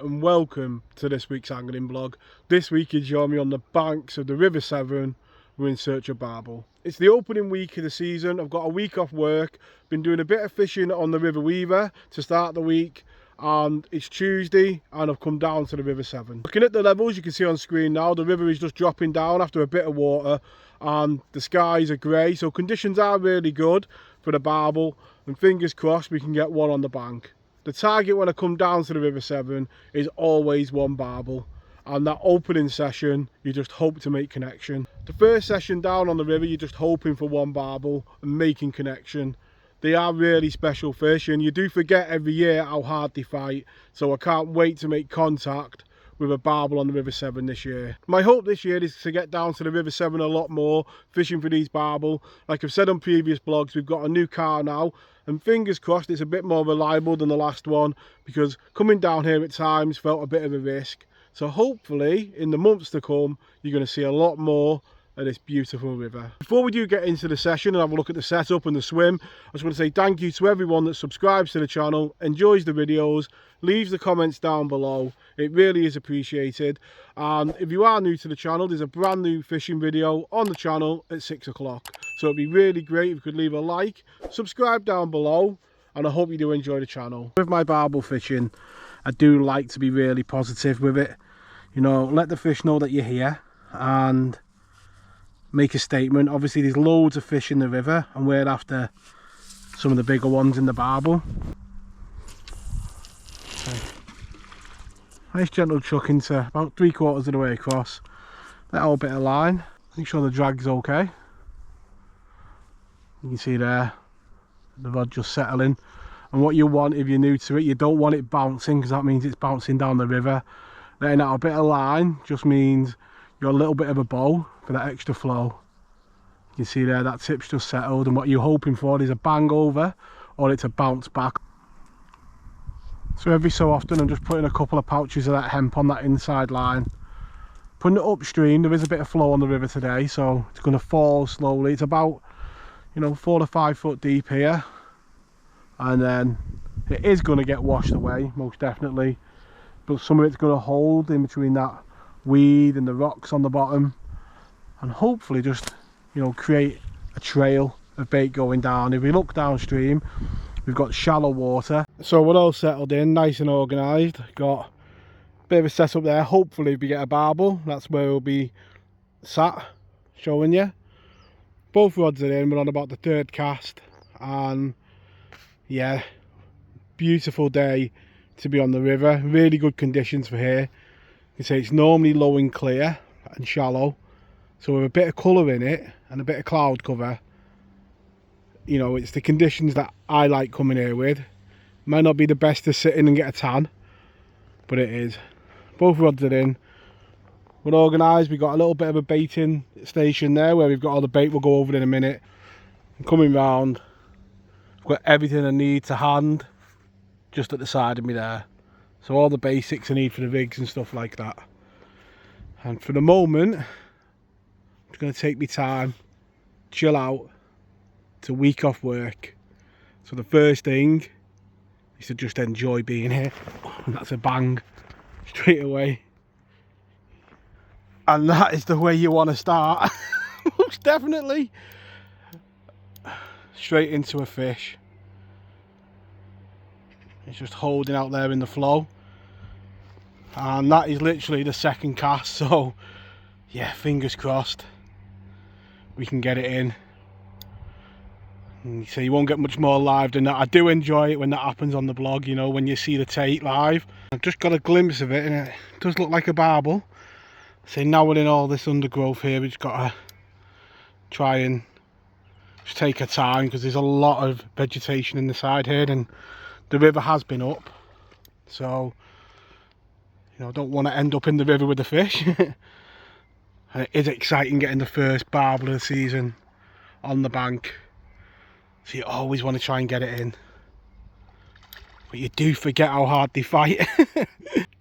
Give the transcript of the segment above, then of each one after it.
and welcome to this week's angling vlog. This week you join me on the banks of the River Severn. We're in search of barbel. It's the opening week of the season. I've got a week off work, been doing a bit of fishing on the River Weaver to start the week, and it's Tuesday and I've come down to the River Severn. Looking at the levels you can see on screen now, the river is just dropping down after a bit of water and the skies are grey, so conditions are really good for the barbel, and fingers crossed we can get one on the bank. The target when I come down to the River Severn is always one barbel, and that opening session you just hope to make connection. The first session down on the river you're just hoping for one barbel and making connection. They are really special fish and you do forget every year how hard they fight, so I can't wait to make contact with a barbel on the River Severn this year. My hope this year is to get down to the River Severn a lot more, fishing for these barbel. Like I've said on previous vlogs, we've got a new car now, and fingers crossed it's a bit more reliable than the last one, because coming down here at times felt a bit of a risk. So hopefully in the months to come you're going to see a lot more of this beautiful river. Before we do get into the session and have a look at the setup and the swim, I just want to say thank you to everyone that subscribes to the channel, enjoys the videos, leaves the comments down below. It really is appreciated. And if you are new to the channel, there's a brand new fishing video on the channel at 6 o'clock. So it'd be really great if you could leave a like, subscribe down below, and I hope you do enjoy the channel. With my barbel fishing, I do like to be really positive with it. You know, let the fish know that you're here and make a statement. Obviously there's loads of fish in the river and we're after some of the bigger ones in the barbel. Okay. Nice gentle chuck into about 3/4 of the way across. That whole bit of line, make sure the drag's okay. You can see there the rod just settling, and what you want if you're new to it, you don't want it bouncing, because that means it's bouncing down the river. Letting out a bit of line just means you're a little bit of a bow for that extra flow. You can see there that tip's just settled, and what you're hoping for is a bang over or it's a bounce back. So every so often I'm just putting a couple of pouches of that hemp on that inside line, putting it upstream. There is a bit of flow on the river today, so it's going to fall slowly. It's about, you know, 4 to 5 foot deep here, and then it is going to get washed away most definitely, but some of it's going to hold in between that weed and the rocks on the bottom, and hopefully just, you know, create a trail of bait going down. If we look downstream, we've got shallow water, so we're all settled in, nice and organised. Got a bit of a setup there. Hopefully if we get a barbel, that's where we'll be sat showing you. Both rods are in, we're on about the 3rd cast, and yeah, beautiful day to be on the river. Really good conditions for here. You can see it's normally low and clear and shallow, so with a bit of colour in it and a bit of cloud cover, you know, it's the conditions that I like coming here with. Might not be the best to sit in and get a tan, but it is. Both rods are in, we're organised. We've got a little bit of a baiting station there where we've got all the bait. We'll go over it in a minute. I'm coming round, I've got everything I need to hand just at the side of me there, so all the basics I need for the rigs and stuff like that. And for the moment I'm just going to take my time, chill out. It's a week off work, so the first thing is to just enjoy being here, and that's a bang straight away, and that is the way you want to start. Most definitely. Straight into a fish. It's just holding out there in the flow, and that is literally the 2nd cast, so yeah, fingers crossed we can get it in. And so you won't get much more live than that. I do enjoy it when that happens on the blog, you know, when you see the take live. I've just got a glimpse of it and it does look like a barbel. So now we're in all this undergrowth here, we've just got to try and just take our time, because there's a lot of vegetation in the side here and the river has been up, so you know, I don't want to end up in the river with the fish. And it is exciting getting the first barbel of the season on the bank, so you always want to try and get it in, but you do forget how hard they fight.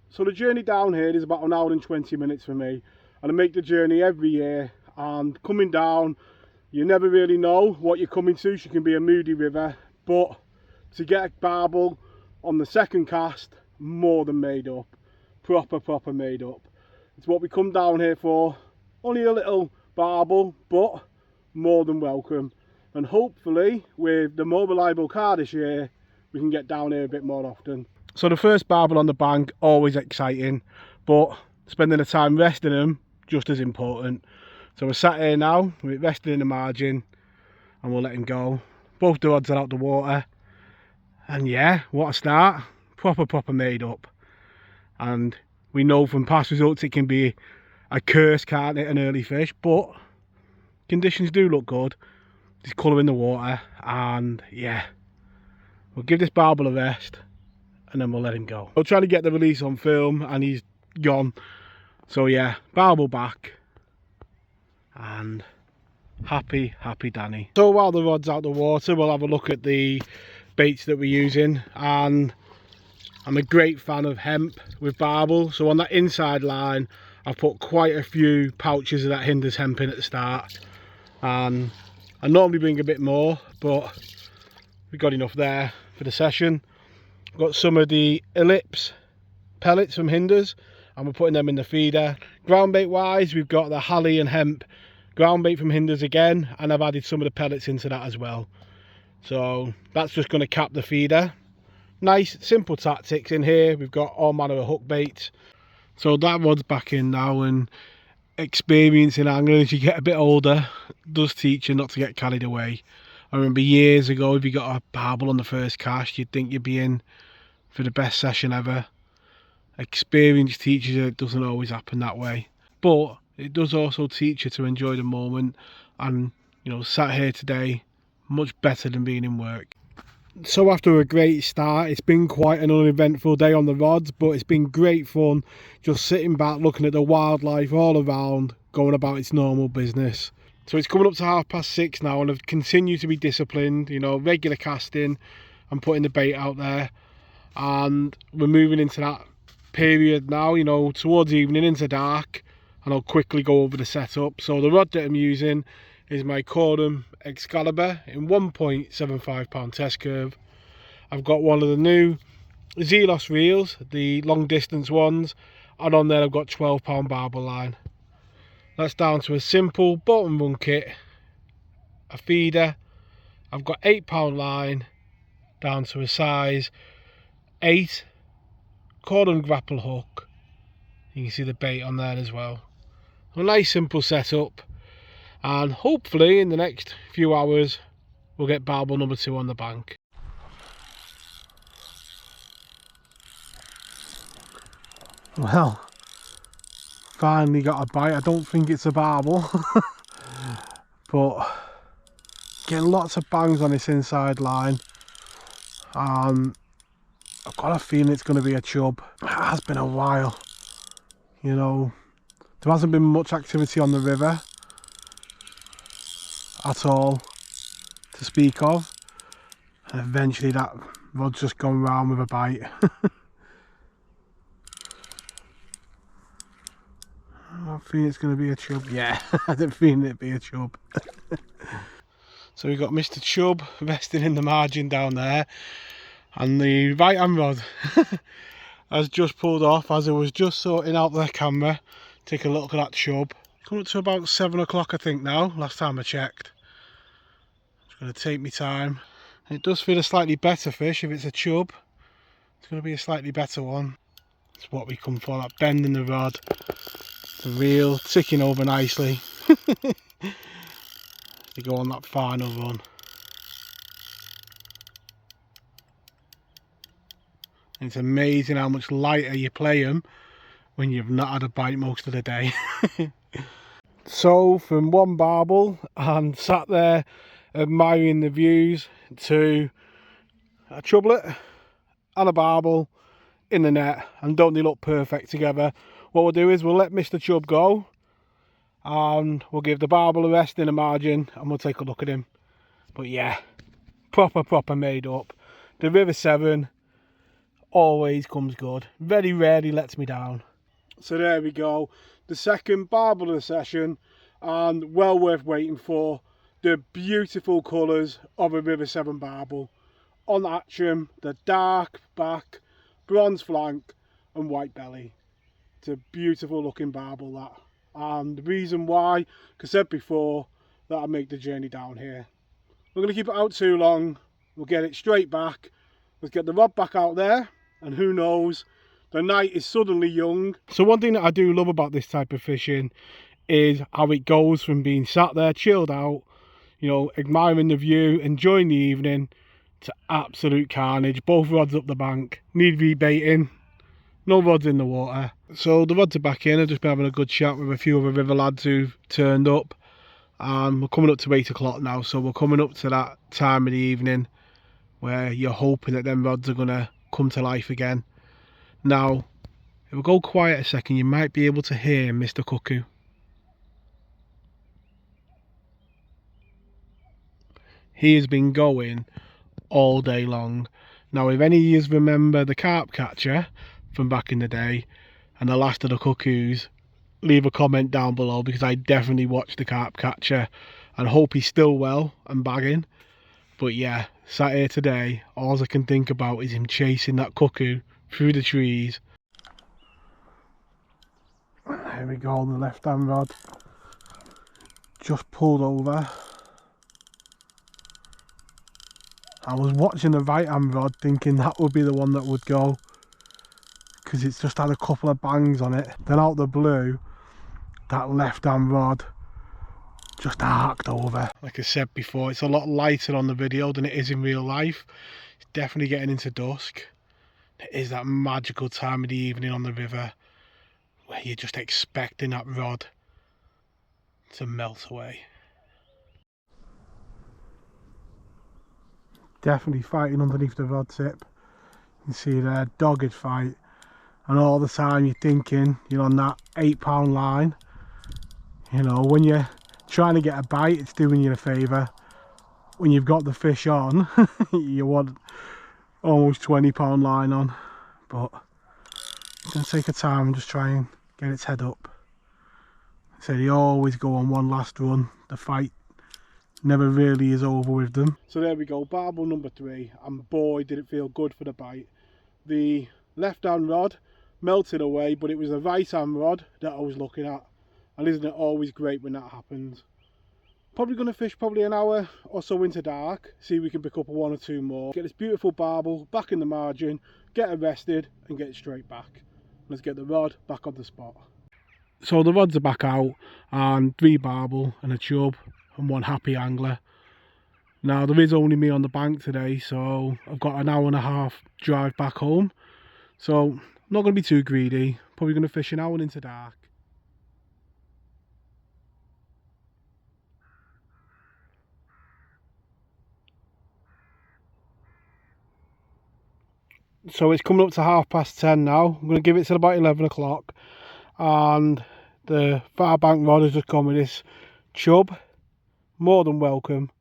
So the journey down here is about 1 hour and 20 minutes for me, and I make the journey every year. And coming down, you never really know what you're coming to. She can be a moody river, but to get a barbel on the 2nd cast, more than made up. proper made up. It's what we come down here for. Only a little barbel, but more than welcome. And hopefully with the more reliable car this year, we can get down here a bit more often. So the first barbel on the bank, always exciting, but spending the time resting them, just as important. So we're sat here now, we're resting in the margin, and we'll let him go. Both the rods are out the water. And yeah, what a start. Proper made up. And we know from past results it can be a curse, can't it, an early fish, but conditions do look good. There's colour in the water, and yeah, we'll give this barbel a rest and then we'll let him go. We'll try to get the release on film and he's gone. So yeah, barbel back and happy Danny. So while the rod's out the water, we'll have a look at the baits that we're using. And I'm a great fan of hemp with barbel. So on that inside line, I've put quite a few pouches of that hinders hemp in at the start. And I normally bring a bit more, but we got enough there for the session. I've got some of the ellipse pellets from hinders, and we're putting them in the feeder. Ground bait wise, we've got the Halley and hemp ground bait from hinders again, and I've added some of the pellets into that as well. So that's just going to cap the feeder. Nice simple tactics in here. We've got all manner of hook baits. So that rod's back in now, and experiencing angling as you get a bit older does teach you not to get carried away. I remember years ago, if you got a barbel on the first cast, you'd think you'd be in for the best session ever. Experience teaches you it doesn't always happen that way, but it does also teach you to enjoy the moment. And you know, sat here today, much better than being in work. So after a great start, it's been quite an uneventful day on the rods, but it's been great fun just sitting back looking at the wildlife all around, going about its normal business. So it's coming up to 6:30 now, and I've continued to be disciplined, you know, regular casting and putting the bait out there. And we're moving into that period now, you know, towards evening into dark, and I'll quickly go over the setup. So the rod that I'm using is my Xcalibre in 1.75 pound test curve. I've got one of the new Zelos reels, the long distance ones, and on there I've got 12 pound barbel line. That's down to a simple bottom run kit, a feeder. I've got 8 pound line down to a size 8 cordon grapple hook. You can see the bait on there as well. A nice simple setup, and hopefully in the next few hours we'll get barbel number 2 on the bank. Well, finally got a bite. I don't think it's a barbel, but getting lots of bangs on this inside line. I've got a feeling it's going to be a chub. It has been a while, you know. There hasn't been much activity on the river at all to speak of, and eventually that rod's just gone round with a bite. I think it's going to be a chub. Yeah, I had a feeling it'd be a chub. So we've got Mr. Chub resting in the margin down there, and the right hand rod has just pulled off as I was just sorting out the camera. Take a look at that chub. Coming up to about 7 o'clock I think now, last time I checked. Just going to take my time. It does feel a slightly better fish if it's a chub. It's going to be a slightly better one. That's what we come for, that bend in the rod. The reel ticking over nicely. To go on that final run. It's amazing how much lighter you play them when you've not had a bite most of the day. So from one barbel and sat there admiring the views to a chublet and a barbel in the net, and don't they look perfect together? What we'll do is we'll let Mr. Chub go, and we'll give the barbel a rest in the margin, and we'll take a look at him. But yeah, proper made up. The River Severn always comes good, very rarely lets me down. So there we go, the second barbel of the session, and well worth waiting for. The beautiful colours of a River Severn barbel. On the Atrium, the dark back, bronze flank and white belly. It's a beautiful looking barbel, that. And the reason why, like I said before, that I make the journey down here. We're going to keep it out too long. We'll get it straight back. Let's get the rod back out there, and who knows, the night is suddenly young. So one thing that I do love about this type of fishing is how it goes from being sat there chilled out, you know, admiring the view, enjoying the evening, to absolute carnage. Both rods up the bank, need rebaiting, no rods in the water. So the rods are back in. I've just been having a good chat with a few other river lads who've turned up. We're coming up to 8 o'clock now, so we're coming up to that time of the evening where you're hoping that them rods are going to come to life again. Now, if we go quiet a second, you might be able to hear Mr. Cuckoo. He has been going all day long. Now, if any of you remember the carp catcher from back in the day and the last of the cuckoos, leave a comment down below, because I definitely watched the carp catcher and hope he's still well and bagging. But yeah, sat here today, all I can think about is him chasing that cuckoo through the trees. Here we go, the left hand rod just pulled over. I was watching the right hand rod thinking that would be the one that would go, because it's just had a couple of bangs on it. Then out the blue, that left hand rod just arced over. Like I said before, it's a lot lighter on the video than it is in real life. It's definitely getting into dusk. It is that magical time of the evening on the river where you're just expecting that rod to melt away. Definitely fighting underneath the rod tip. You can see there, dogged fight. And all the time you're thinking you're on that 8-pound line. You know, when you're trying to get a bite, it's doing you a favour. When you've got the fish on, you want almost 20-pound line on. But it's going to take a time and just try and get its head up. So they always go on one last run. The fight never really is over with them. So there we go, barbel number 3, and boy did it feel good for the bite. The left hand rod melted away, but it was the right hand rod that I was looking at, and isn't it always great when that happens? Probably going to fish probably an hour or so into dark, see if we can pick up 1 or 2 more, get this beautiful barbel back in the margin, get it rested and get it straight back. Let's get the rod back on the spot. So the rods are back out, and 3 barbel and a chub and 1 happy angler. Now there is only me on the bank today, so I've got an hour and a half drive back home, so I'm not going to be too greedy. Probably going to fish an hour into dark. So it's coming up to 10:30 now. I'm going to give it till about 11 o'clock, and the far bank rod has just come with this chub. More than welcome.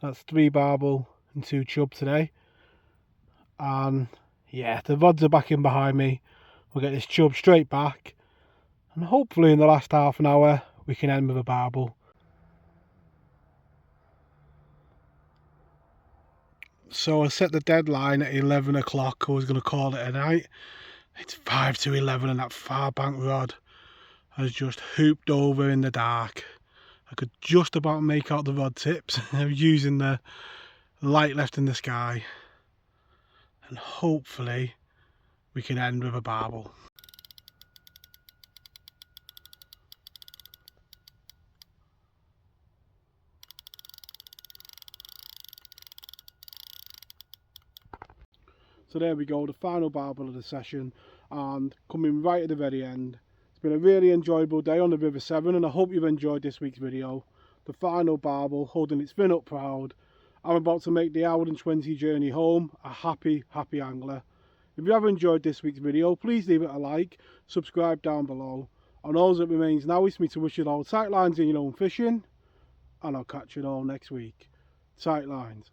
That's 3 barbel and 2 chub today. And yeah, the rods are back in behind me. We'll get this chub straight back, and hopefully in the last half an hour we can end with a barbel. So I set the deadline at 11 o'clock. I was going to call it a night. It's 5 to 11 and that far bank rod has just hooped over in the dark. I could just about make out the rod tips using the light left in the sky, and hopefully we can end with a barbel. So there we go, the final barbel of the session, and coming right at the very end. It's been a really enjoyable day on the River Severn, and I hope you've enjoyed this week's video. The final barbel holding its fin up proud. I'm about to make the hour and 20 journey home, a happy angler. If you have enjoyed this week's video, please leave it a like, subscribe down below, and all that remains now is for me to wish you all tight lines in your own fishing, and I'll catch you all next week. Tight lines.